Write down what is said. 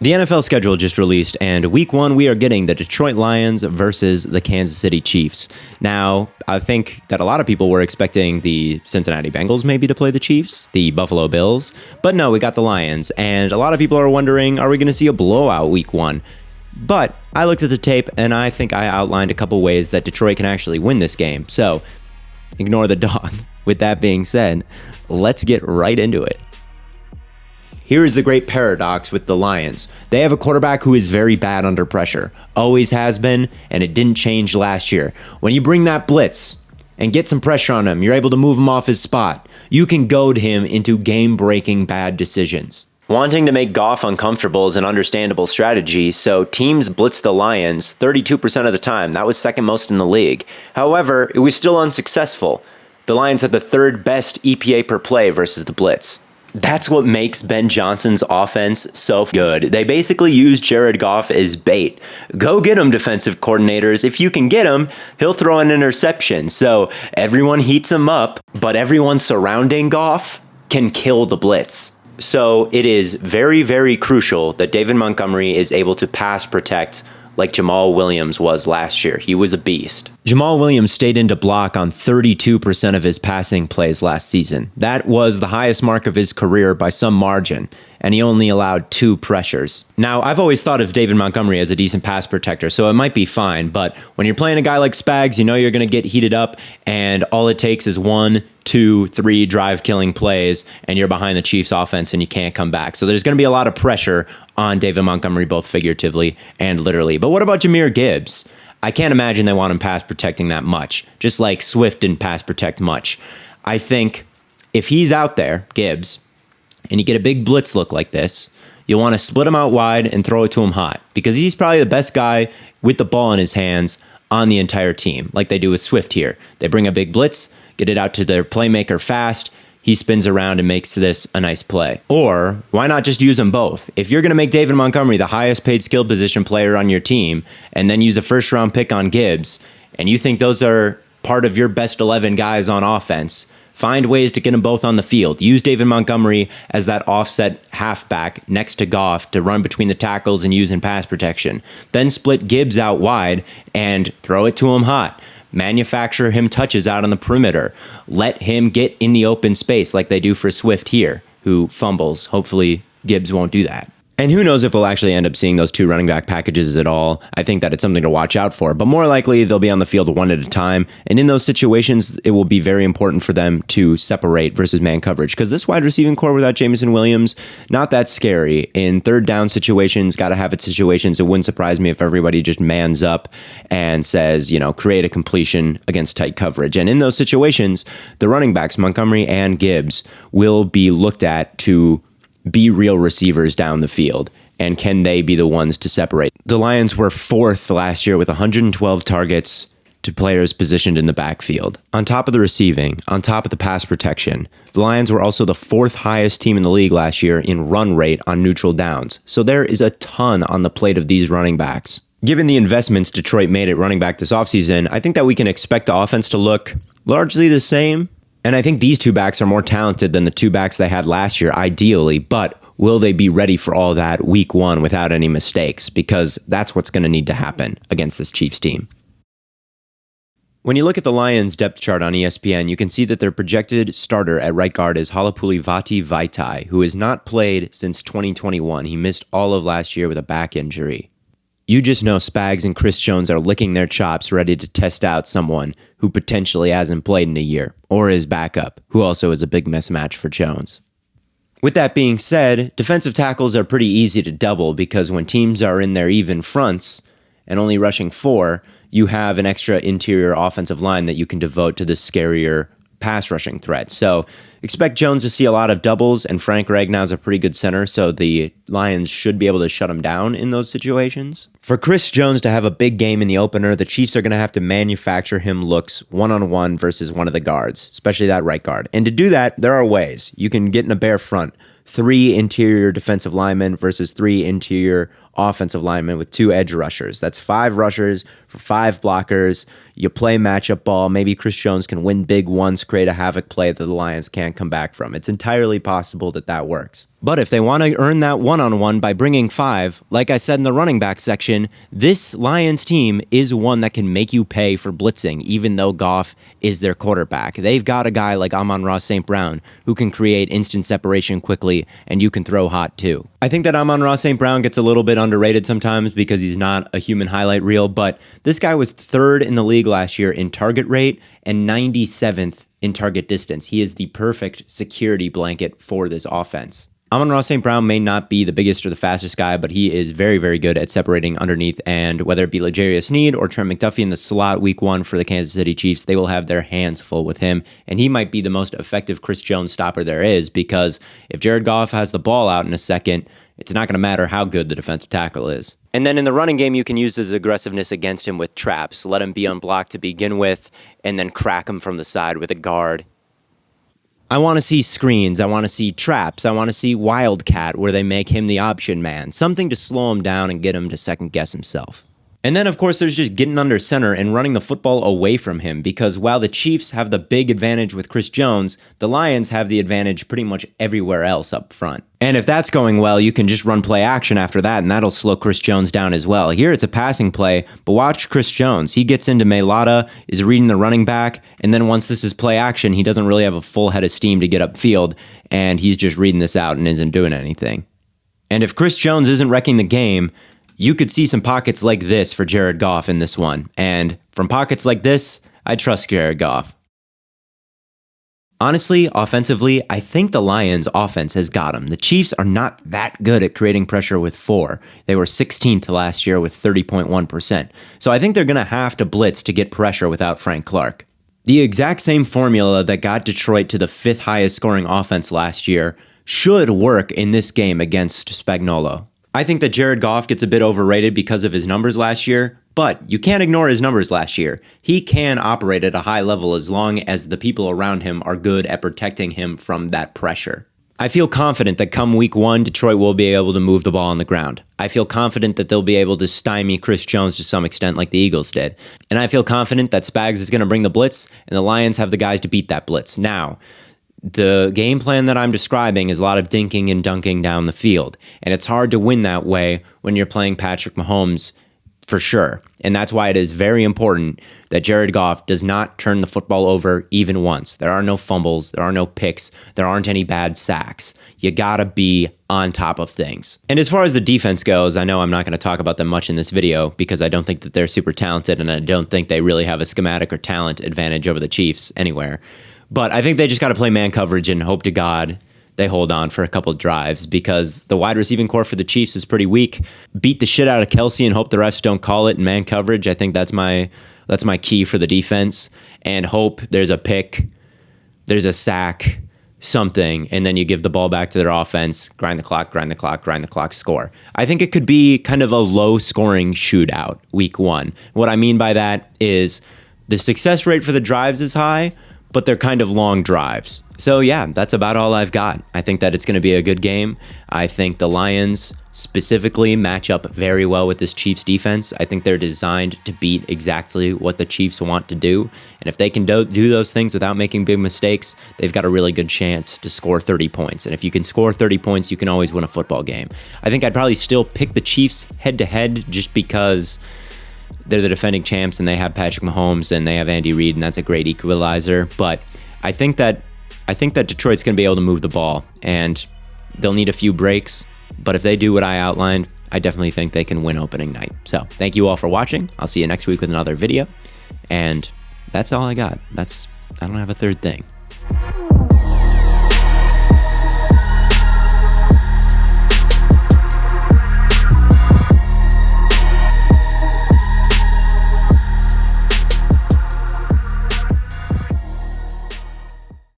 The NFL schedule just released, and week 1 we are getting the Detroit Lions versus the Kansas City Chiefs. Now, I think that a lot of people were expecting the Cincinnati Bengals maybe to play the Chiefs, the Buffalo Bills, but no, we got the Lions, and a lot of people are wondering, are we going to see a blowout week 1? But I looked at the tape, and I think I outlined a couple ways that Detroit can actually win this game, so ignore the dog. With that being said, let's get right into it. Here is the great paradox with the Lions. They have a quarterback who is very bad under pressure. Always has been, and it didn't change last year. When you bring that blitz and get some pressure on him, you're able to move him off his spot. You can goad him into game-breaking bad decisions. Wanting to make Goff uncomfortable is an understandable strategy, so teams blitz the Lions 32% of the time. That was second most in the league. However, it was still unsuccessful. The Lions had the third best EPA per play versus the blitz. That's what makes Ben Johnson's offense so good. They basically use Jared Goff as bait. Go get him, defensive coordinators. If you can get him, he'll throw an interception. So everyone heats him up, but everyone surrounding Goff can kill the blitz. So it is very, very crucial that David Montgomery is able to pass protect like Jamal Williams was last year. He was a beast. Jamal Williams stayed into block on 32% of his passing plays last season. That was the highest mark of his career by some margin, and he only allowed 2 pressures. Now, I've always thought of David Montgomery as a decent pass protector, so it might be fine, but when you're playing a guy like Spags, you know you're going to get heated up, and all it takes is 1, 2, 3 drive-killing plays, and you're behind the Chiefs' offense, and you can't come back. So there's going to be a lot of pressure on David Montgomery, both figuratively and literally. But what about Jahmyr Gibbs? I can't imagine they want him pass protecting that much, just like Swift didn't pass protect much. I think if he's out there, Gibbs, and you get a big blitz look like this, you'll want to split him out wide and throw it to him hot, because he's probably the best guy with the ball in his hands on the entire team, like they do with Swift here. They bring a big blitz, get it out to their playmaker fast, he spins around and makes this a nice play. Or why not just use them both? If you're going to make David Montgomery the highest paid skill position player on your team and then use a first round pick on Gibbs, and you think those are part of your best 11 guys on offense, find ways to get them both on the field. Use David Montgomery as that offset halfback next to Goff to run between the tackles and use in pass protection. Then split Gibbs out wide and throw it to him hot. Manufacture him touches out on the perimeter. Let him get in the open space like they do for Swift here, who fumbles. Hopefully Gibbs won't do that. And who knows if we'll actually end up seeing those 2 running back packages at all. I think that it's something to watch out for, but more likely they'll be on the field one at a time. And in those situations, it will be very important for them to separate versus man coverage, because this wide receiving core without Jameson Williams, not that scary. In third down situations, got to have it situations. It wouldn't surprise me if everybody just mans up and says, create a completion against tight coverage. And in those situations, the running backs, Montgomery and Gibbs, will be looked at to be real receivers down the field, and can they be the ones to separate? The Lions were 4th last year with 112 targets to players positioned in the backfield. On top of the receiving, on top of the pass protection, the Lions were also the 4th highest team in the league last year in run rate on neutral downs. So there is a ton on the plate of these running backs. Given the investments Detroit made at running back this offseason, I think that we can expect the offense to look largely the same. And I think these 2 backs are more talented than the 2 backs they had last year, ideally, but will they be ready for all that week 1 without any mistakes? Because that's what's going to need to happen against this Chiefs team. When you look at the Lions depth chart on ESPN, you can see that their projected starter at right guard is Halapoulivaati Vaitai, who has not played since 2021. He missed all of last year with a back injury. You just know Spags and Chris Jones are licking their chops ready to test out someone who potentially hasn't played in a year, or his backup, who also is a big mismatch for Jones. With that being said, defensive tackles are pretty easy to double because when teams are in their even fronts and only rushing 4, you have an extra interior offensive line that you can devote to the scarier pass rushing threat. So expect Jones to see a lot of doubles, and Frank Ragnow's a pretty good center, so the Lions should be able to shut him down in those situations. For Chris Jones to have a big game in the opener, the Chiefs are going to have to manufacture him looks one-on-one versus one of the guards, especially that right guard. And to do that, there are ways. You can get in a bare front. 3 interior defensive linemen versus 3 interior offensive linemen with 2 edge rushers. That's 5 rushers for 5 blockers. You play matchup ball. Maybe Chris Jones can win big once, create a havoc play that the Lions can't come back from. It's entirely possible that that works. But if they want to earn that one-on-one by bringing 5, like I said in the running back section, this Lions team is one that can make you pay for blitzing, even though Goff is their quarterback. They've got a guy like Amon-Ra St. Brown who can create instant separation quickly, and you can throw hot too. I think that Amon-Ra St. Brown gets a little bit underrated sometimes because he's not a human highlight reel, but this guy was 3rd in the league last year in target rate and 97th in target distance. He is the perfect security blanket for this offense. Amon-Ra St. Brown may not be the biggest or the fastest guy, but he is very, very good at separating underneath. And whether it be L'Jarius Sneed or Trent McDuffie in the slot week 1 for the Kansas City Chiefs, they will have their hands full with him. And he might be the most effective Chris Jones stopper there is, because if Jared Goff has the ball out in a second, it's not going to matter how good the defensive tackle is. And then in the running game, you can use his aggressiveness against him with traps. Let him be unblocked to begin with, and then crack him from the side with a guard. I want to see screens, I want to see traps, I want to see Wildcat where they make him the option man, something to slow him down and get him to second guess himself. And then, of course, there's just getting under center and running the football away from him, because while the Chiefs have the big advantage with Chris Jones, the Lions have the advantage pretty much everywhere else up front. And if that's going well, you can just run play action after that, and that'll slow Chris Jones down as well. Here it's a passing play, but watch Chris Jones. He gets into Mailata, is reading the running back, and then once this is play action, he doesn't really have a full head of steam to get upfield, and he's just reading this out and isn't doing anything. And if Chris Jones isn't wrecking the game, you could see some pockets like this for Jared Goff in this one. And from pockets like this, I trust Jared Goff. Honestly, offensively, I think the Lions' offense has got him. The Chiefs are not that good at creating pressure with 4. They were 16th last year with 30.1%. So I think they're going to have to blitz to get pressure without Frank Clark. The exact same formula that got Detroit to the 5th highest scoring offense last year should work in this game against Spagnuolo. I think that Jared Goff gets a bit overrated because of his numbers last year, but you can't ignore his numbers last year. He can operate at a high level as long as the people around him are good at protecting him from that pressure. I feel confident that come week 1, Detroit will be able to move the ball on the ground. I feel confident that they'll be able to stymie Chris Jones to some extent like the Eagles did. And I feel confident that Spags is going to bring the blitz, and the Lions have the guys to beat that blitz. Now, the game plan that I'm describing is a lot of dinking and dunking down the field, and it's hard to win that way when you're playing Patrick Mahomes for sure. And that's why it is very important that Jared Goff does not turn the football over even once. There are no fumbles, there are no picks, there aren't any bad sacks. You gotta be on top of things. And as far as the defense goes, I know I'm not going to talk about them much in this video because I don't think that they're super talented, and I don't think they really have a schematic or talent advantage over the Chiefs anywhere. But I think they just got to play man coverage and hope to God they hold on for a couple drives, because the wide receiving core for the Chiefs is pretty weak. Beat the shit out of Kelsey and hope the refs don't call it in man coverage. I think that's my key for the defense, and hope there's a pick, there's a sack, something, and then you give the ball back to their offense, grind the clock, score. I think it could be kind of a low scoring shootout week 1. What I mean by that is the success rate for the drives is high, but they're kind of long drives. So yeah, that's about all I've got. I think that it's going to be a good game. I think the Lions specifically match up very well with this Chiefs defense. I think they're designed to beat exactly what the Chiefs want to do. And if they can do those things without making big mistakes, they've got a really good chance to score 30 points. And if you can score 30 points, you can always win a football game. I think I'd probably still pick the Chiefs head-to-head just because they're the defending champs and they have Patrick Mahomes and they have Andy Reid, and that's a great equalizer. But I think that Detroit's going to be able to move the ball, and they'll need a few breaks. But if they do what I outlined, I definitely think they can win opening night. So thank you all for watching. I'll see you next week with another video. And that's all I got. I don't have a third thing.